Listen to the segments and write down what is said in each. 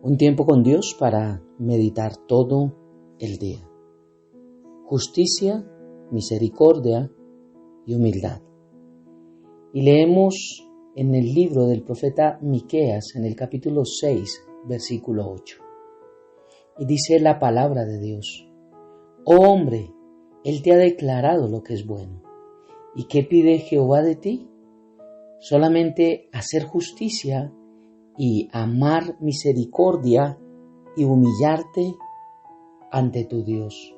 Un tiempo con Dios para meditar todo el día. Justicia, misericordia y humildad. Y leemos en el libro del profeta Miqueas, en el capítulo 6, versículo 8. Y dice la palabra de Dios: Oh hombre, Él te ha declarado lo que es bueno. ¿Y qué pide Jehová de ti? Solamente hacer justicia y amar misericordia y humillarte ante tu Dios.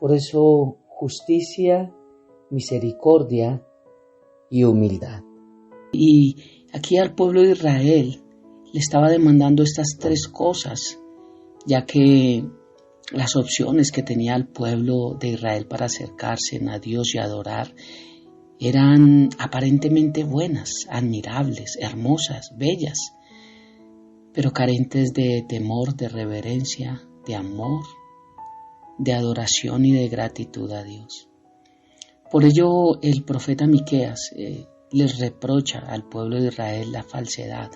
Por eso, justicia, misericordia y humildad. Y aquí al pueblo de Israel le estaba demandando estas tres cosas, ya que las opciones que tenía el pueblo de Israel para acercarse a Dios y adorar eran aparentemente buenas, admirables, hermosas, bellas, pero carentes de temor, de reverencia, de amor, de adoración y de gratitud a Dios. Por ello el profeta Miqueas les reprocha al pueblo de Israel la falsedad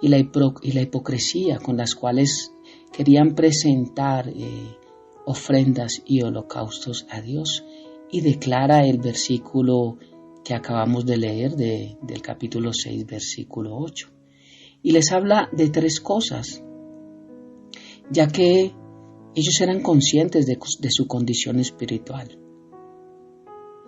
y la hipocresía con las cuales querían presentar ofrendas y holocaustos a Dios, y declara el versículo que acabamos de leer del capítulo 6, versículo 8. Y les habla de tres cosas, ya que ellos eran conscientes de su condición espiritual.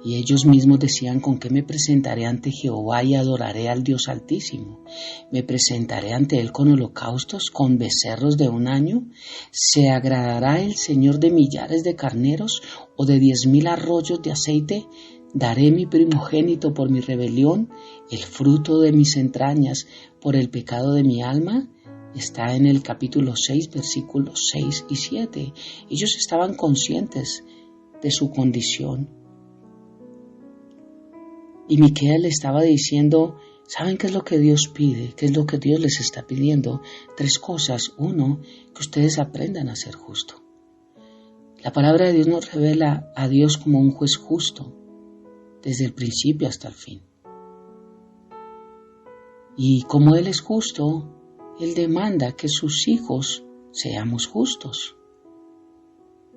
Y ellos mismos decían: ¿con qué me presentaré ante Jehová y adoraré al Dios Altísimo? ¿Me presentaré ante Él con holocaustos, con becerros de un año? ¿Se agradará el Señor de millares de carneros o de 10,000 arroyos de aceite? ¿Daré mi primogénito por mi rebelión, el fruto de mis entrañas por el pecado de mi alma? Está en el capítulo 6, versículos 6 y 7. Ellos estaban conscientes de su condición. Y Miqueas le estaba diciendo: ¿saben qué es lo que Dios pide? ¿Qué es lo que Dios les está pidiendo? Tres cosas. Uno, que ustedes aprendan a ser justo. La palabra de Dios nos revela a Dios como un juez justo, desde el principio hasta el fin. Y como Él es justo, Él demanda que sus hijos seamos justos.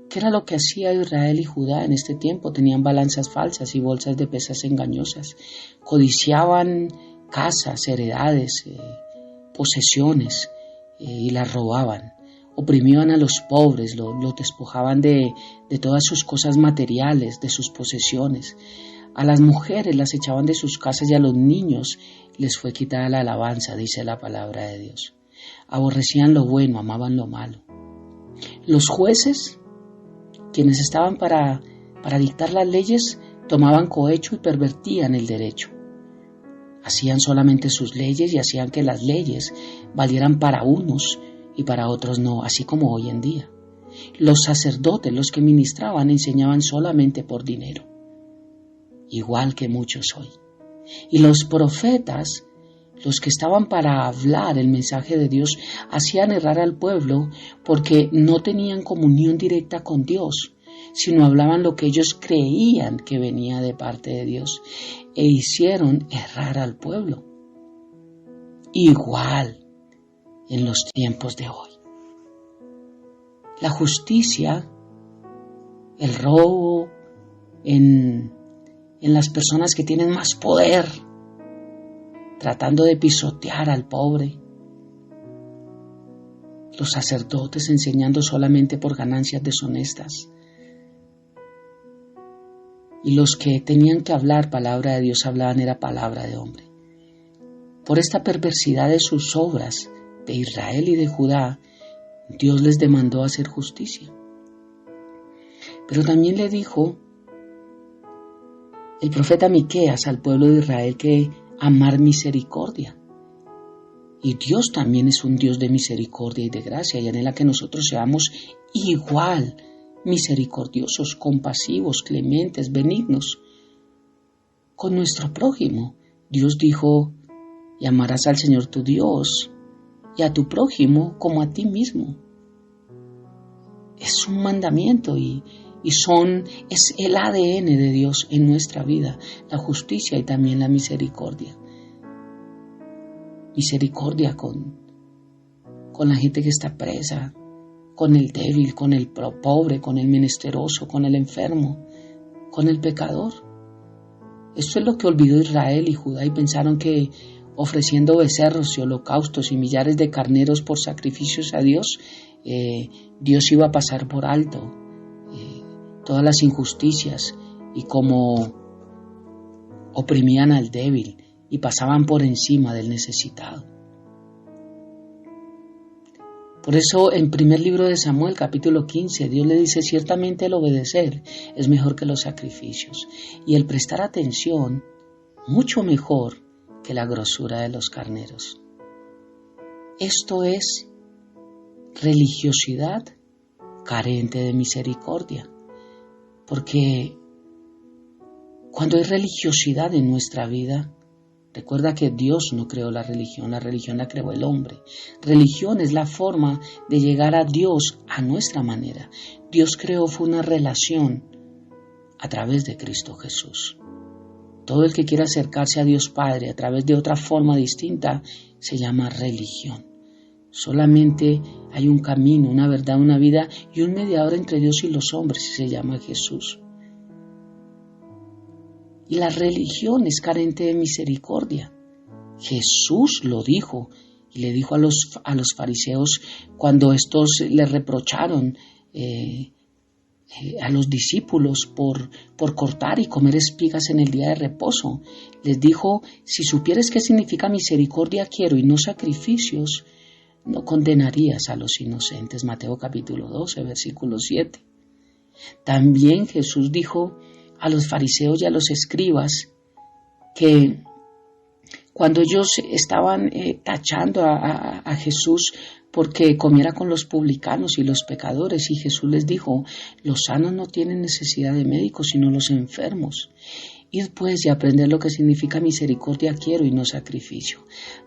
¿Qué era lo que hacía Israel y Judá en este tiempo? Tenían balanzas falsas y bolsas de pesas engañosas. Codiciaban casas, heredades, posesiones y las robaban. Oprimían a los pobres, los despojaban de todas sus cosas materiales, de sus posesiones. A las mujeres las echaban de sus casas y a los niños les fue quitada la alabanza, dice la palabra de Dios. Aborrecían lo bueno, amaban lo malo. Los jueces, quienes estaban para dictar las leyes, tomaban cohecho y pervertían el derecho. Hacían solamente sus leyes y hacían que las leyes valieran para unos y para otros no, así como hoy en día. Los sacerdotes, los que ministraban, enseñaban solamente por dinero, igual que muchos hoy. Y los profetas, los que estaban para hablar el mensaje de Dios, hacían errar al pueblo porque no tenían comunión directa con Dios, sino hablaban lo que ellos creían que venía de parte de Dios, e hicieron errar al pueblo. Igual en los tiempos de hoy. La justicia, el robo en las personas que tienen más poder, tratando de pisotear al pobre. Los sacerdotes enseñando solamente por ganancias deshonestas. Y los que tenían que hablar palabra de Dios hablaban era palabra de hombre. Por esta perversidad de sus obras, de Israel y de Judá, Dios les demandó hacer justicia. Pero también le dijo el profeta Miqueas al pueblo de Israel que amar misericordia. Y Dios también es un Dios de misericordia y de gracia, y anhela que nosotros seamos igual misericordiosos, compasivos, clementes, benignos con nuestro prójimo. Dios dijo: y amarás al Señor tu Dios y a tu prójimo como a ti mismo. Es un mandamiento y es el ADN de Dios en nuestra vida, la justicia y también la misericordia. Misericordia con con la gente que está presa, con el débil, con el pobre, con el menesteroso, con el enfermo, con el pecador. Esto es lo que olvidó Israel y Judá y pensaron que ofreciendo becerros y holocaustos y millares de carneros por sacrificios a Dios, Dios iba a pasar por alto todas las injusticias y como oprimían al débil y pasaban por encima del necesitado. Por eso en primer libro de Samuel, capítulo 15, Dios le dice: ciertamente el obedecer es mejor que los sacrificios y el prestar atención mucho mejor que la grosura de los carneros. Esto es religiosidad carente de misericordia, porque cuando hay religiosidad en nuestra vida, recuerda que Dios no creó la religión la creó el hombre. Religión es la forma de llegar a Dios a nuestra manera. Dios creó fue una relación a través de Cristo Jesús. Todo el que quiera acercarse a Dios Padre a través de otra forma distinta se llama religión. Solamente hay un camino, una verdad, una vida y un mediador entre Dios y los hombres y se llama Jesús. Y la religión es carente de misericordia. Jesús lo dijo y le dijo a los fariseos cuando estos le reprocharon a los discípulos por cortar y comer espigas en el día de reposo. Les dijo: si supieres qué significa misericordia quiero y no sacrificios, no condenarías a los inocentes. Mateo capítulo 12, versículo 7. También Jesús dijo a los fariseos y a los escribas que cuando ellos estaban tachando a Jesús porque comiera con los publicanos y los pecadores, y Jesús les dijo: los sanos no tienen necesidad de médicos sino los enfermos. Id pues y aprender lo que significa misericordia quiero y no sacrificio.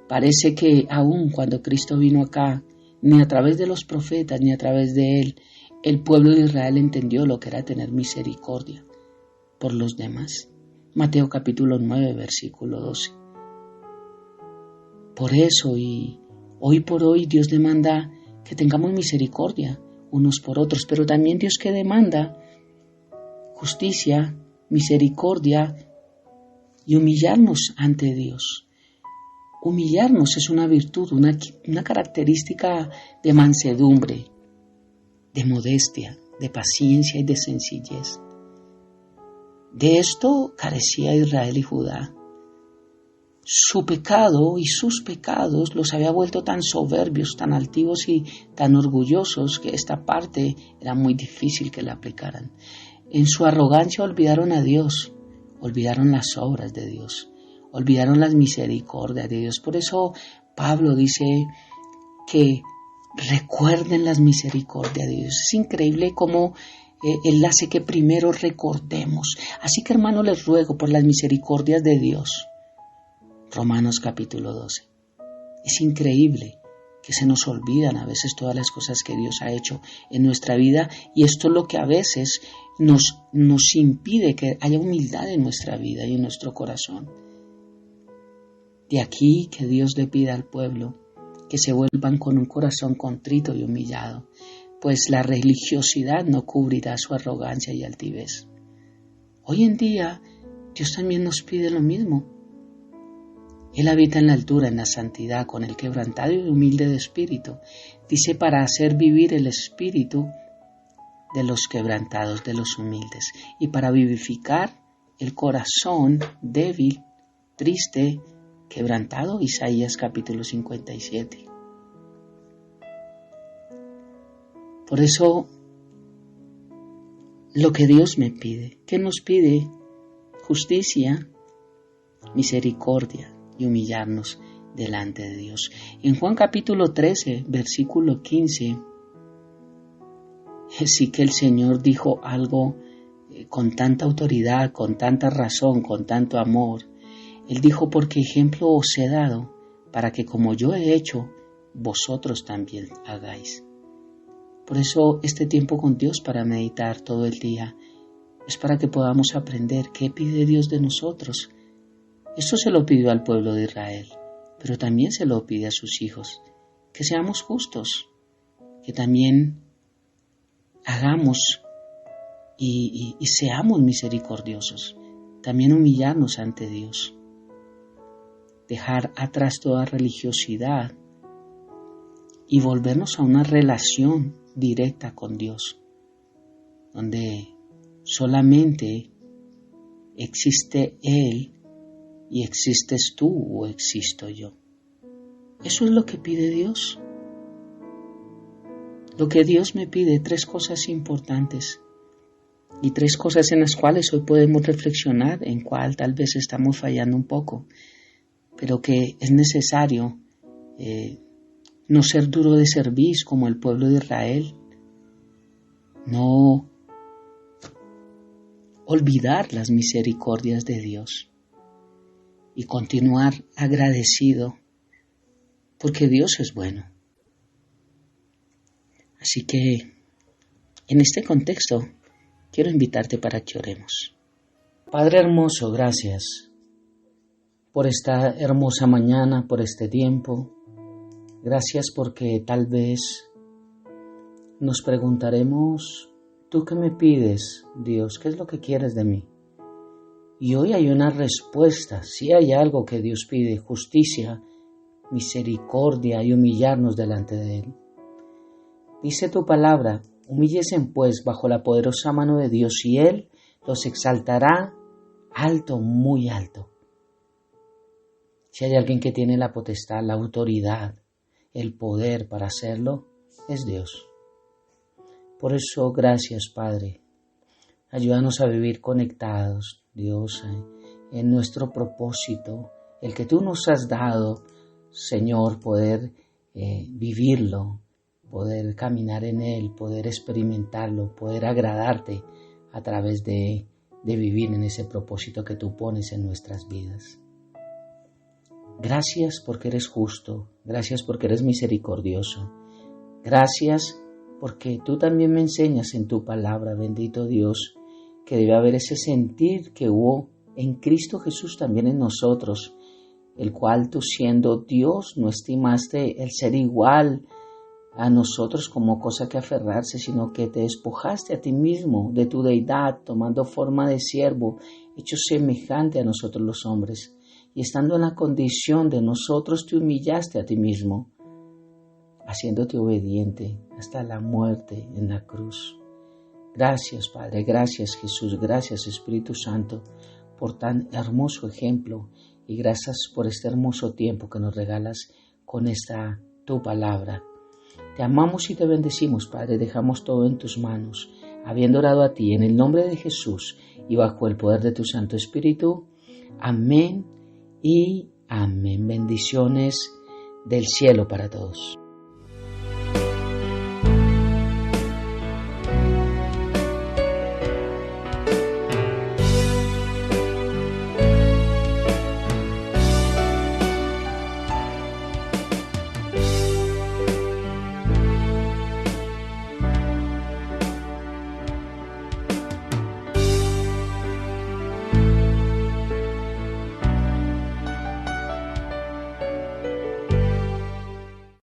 Parece que aún cuando Cristo vino acá, ni a través de los profetas ni a través de él, el pueblo de Israel entendió lo que era tener misericordia por los demás. Mateo capítulo 9, versículo 12. Por eso y hoy por hoy Dios demanda que tengamos misericordia unos por otros, pero también Dios que demanda justicia, misericordia y humillarnos ante Dios. Humillarnos es una virtud, una característica de mansedumbre, de modestia, de paciencia y de sencillez. De esto carecía Israel y Judá. Su pecado y sus pecados los había vuelto tan soberbios, tan altivos y tan orgullosos que esta parte era muy difícil que la aplicaran. En su arrogancia olvidaron a Dios, olvidaron las obras de Dios, olvidaron las misericordias de Dios. Por eso Pablo dice que recuerden las misericordias de Dios. Es increíble cómo Él hace que primero recordemos. Así que, hermano, les ruego por las misericordias de Dios. Romanos capítulo 12. Es increíble que se nos olvidan a veces todas las cosas que Dios ha hecho en nuestra vida, y esto es lo que a veces nos impide que haya humildad en nuestra vida y en nuestro corazón. De aquí que Dios le pida al pueblo que se vuelvan con un corazón contrito y humillado, pues la religiosidad no cubrirá su arrogancia y altivez. Hoy en día Dios también nos pide lo mismo. Él habita en la altura, en la santidad, con el quebrantado y humilde de espíritu. Dice, para hacer vivir el espíritu de los quebrantados, de los humildes, y para vivificar el corazón débil, triste, quebrantado. Isaías capítulo 57. Por eso, lo que Dios me pide, ¿qué nos pide? Justicia, misericordia y humillarnos delante de Dios. En Juan capítulo 13, versículo 15, sí que el Señor dijo algo con tanta autoridad, con tanta razón, con tanto amor. Él dijo, porque ejemplo os he dado, para que como yo he hecho, vosotros también hagáis. Por eso este tiempo con Dios para meditar todo el día es para que podamos aprender qué pide Dios de nosotros. Esto se lo pidió al pueblo de Israel, pero también se lo pide a sus hijos, que seamos justos, que también hagamos y seamos misericordiosos, también humillarnos ante Dios, dejar atrás toda religiosidad y volvernos a una relación directa con Dios, donde solamente existe Él y existes tú o existo yo. Eso es lo que pide Dios. Lo que Dios me pide, 3 cosas importantes y 3 cosas en las cuales hoy podemos reflexionar, en cuál tal vez estamos fallando un poco, pero que es necesario no ser duro de cerviz como el pueblo de Israel, no olvidar las misericordias de Dios y continuar agradecido porque Dios es bueno. Así que en este contexto quiero invitarte para que oremos. Padre hermoso, gracias por esta hermosa mañana, por este tiempo. Gracias porque tal vez nos preguntaremos, ¿tú qué me pides, Dios? ¿Qué es lo que quieres de mí? Y hoy hay una respuesta. Si hay algo que Dios pide, justicia, misericordia y humillarnos delante de Él. Dice tu palabra, humíllese pues bajo la poderosa mano de Dios y Él los exaltará alto, muy alto. Si hay alguien que tiene la potestad, la autoridad, el poder para hacerlo, es Dios. Por eso, gracias, Padre. Ayúdanos a vivir conectados, Dios, en nuestro propósito, el que tú nos has dado, Señor, poder vivirlo, poder caminar en él, poder experimentarlo, poder agradarte a través de vivir en ese propósito que tú pones en nuestras vidas. Gracias porque eres justo, gracias porque eres misericordioso, gracias porque tú también me enseñas en tu palabra, bendito Dios, que debe haber ese sentir que hubo en Cristo Jesús también en nosotros, el cual tú siendo Dios no estimaste el ser igual a nosotros como cosa que aferrarse, sino que te despojaste a ti mismo de tu deidad, tomando forma de siervo, hecho semejante a nosotros los hombres, y estando en la condición de nosotros te humillaste a ti mismo, haciéndote obediente hasta la muerte en la cruz. Gracias, Padre, gracias, Jesús, gracias, Espíritu Santo, por tan hermoso ejemplo y gracias por este hermoso tiempo que nos regalas con esta tu palabra. Te amamos y te bendecimos, Padre, dejamos todo en tus manos, habiendo orado a ti en el nombre de Jesús y bajo el poder de tu Santo Espíritu. Amén y amén. Bendiciones del cielo para todos.